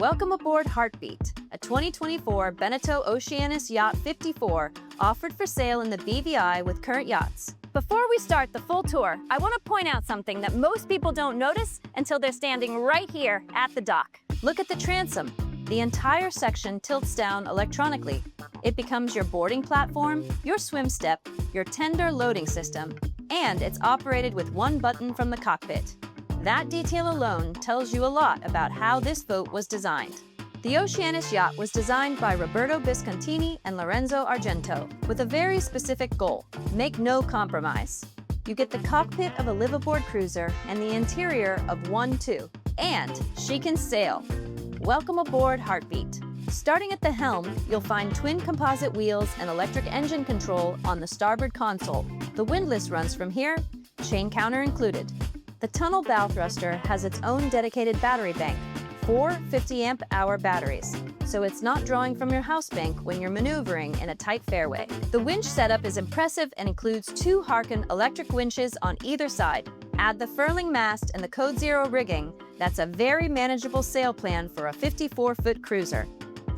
Welcome aboard Heartbeat, a 2024 Beneteau Oceanis Yacht 54 offered for sale in the BVI with Current Yachts. Before we start the full tour, I want to point out something that most people don't notice until they're standing right here at the dock. Look at the transom. The entire section tilts down electronically. It becomes your boarding platform, your swim step, your tender loading system, and it's operated with one button from the cockpit. That detail alone tells you a lot about how this boat was designed. The Oceanis Yacht was designed by Roberto Biscontini and Lorenzo Argento with a very specific goal: make no compromise. You get the cockpit of a live-aboard cruiser and the interior of one too. And she can sail. Welcome aboard Heartbeat. Starting at the helm, you'll find twin composite wheels and electric engine control on the starboard console. The windlass runs from here, chain counter included. The tunnel bow thruster has its own dedicated battery bank, 4 50-amp-hour batteries, so it's not drawing from your house bank when you're maneuvering in a tight fairway. The winch setup is impressive and includes 2 Harken electric winches on either side. Add the furling mast and the Code Zero rigging. That's a very manageable sail plan for a 54-foot cruiser.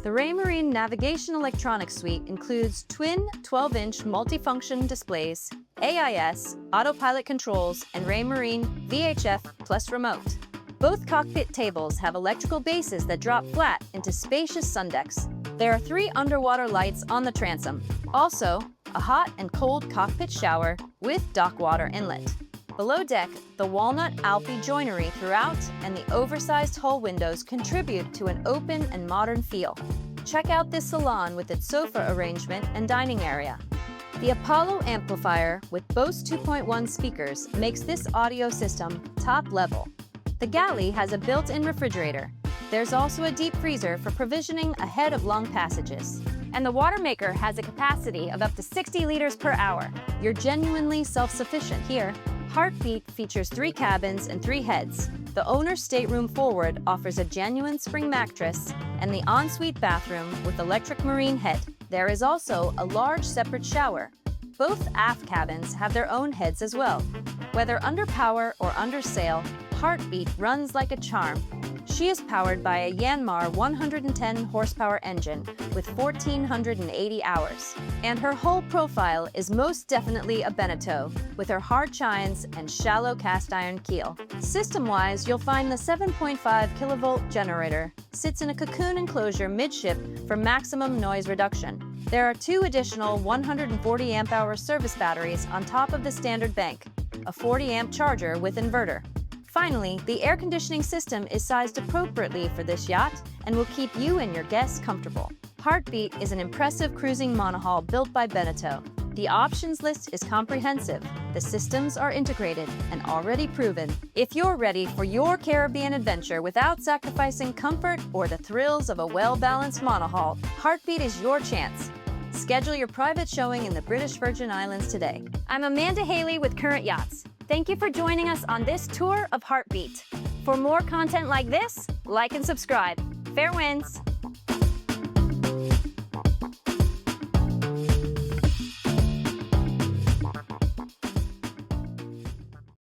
The Raymarine Navigation Electronics Suite includes twin 12-inch multifunction displays, AIS, autopilot controls, and Raymarine VHF plus remote. Both cockpit tables have electrical bases that drop flat into spacious sun decks. There are 3 underwater lights on the transom. Also, a hot and cold cockpit shower with dock water inlet. Below deck, the walnut Alpi joinery throughout and the oversized hull windows contribute to an open and modern feel. Check out this salon with its sofa arrangement and dining area. The Apollo amplifier with Bose 2.1 speakers makes this audio system top level. The galley has a built-in refrigerator. There's also a deep freezer for provisioning ahead of long passages. And the water maker has a capacity of up to 60 liters per hour. You're genuinely self-sufficient here. Heartbeat features 3 cabins and 3 heads. The owner's stateroom forward offers a genuine spring mattress and the ensuite bathroom with electric marine head. There is also a large separate shower. Both aft cabins have their own heads as well. Whether under power or under sail, Heartbeat runs like a charm. She is powered by a Yanmar 110 horsepower engine with 1,480 hours. And her whole profile is most definitely a Beneteau, with her hard chines and shallow cast iron keel. System-wise, you'll find the 7.5 kilovolt generator sits in a cocoon enclosure midship for maximum noise reduction. There are 2 additional 140 amp-hour service batteries on top of the standard bank, a 40 amp charger with inverter. Finally, the air conditioning system is sized appropriately for this yacht and will keep you and your guests comfortable. Heartbeat is an impressive cruising monohull built by Beneteau. The options list is comprehensive, the systems are integrated and already proven. If you're ready for your Caribbean adventure without sacrificing comfort or the thrills of a well-balanced monohull, Heartbeat is your chance. Schedule your private showing in the British Virgin Islands today. I'm Amanda Haley with Current Yachts. Thank you for joining us on this tour of Heartbeat. For more content like this, like and subscribe. Fair winds!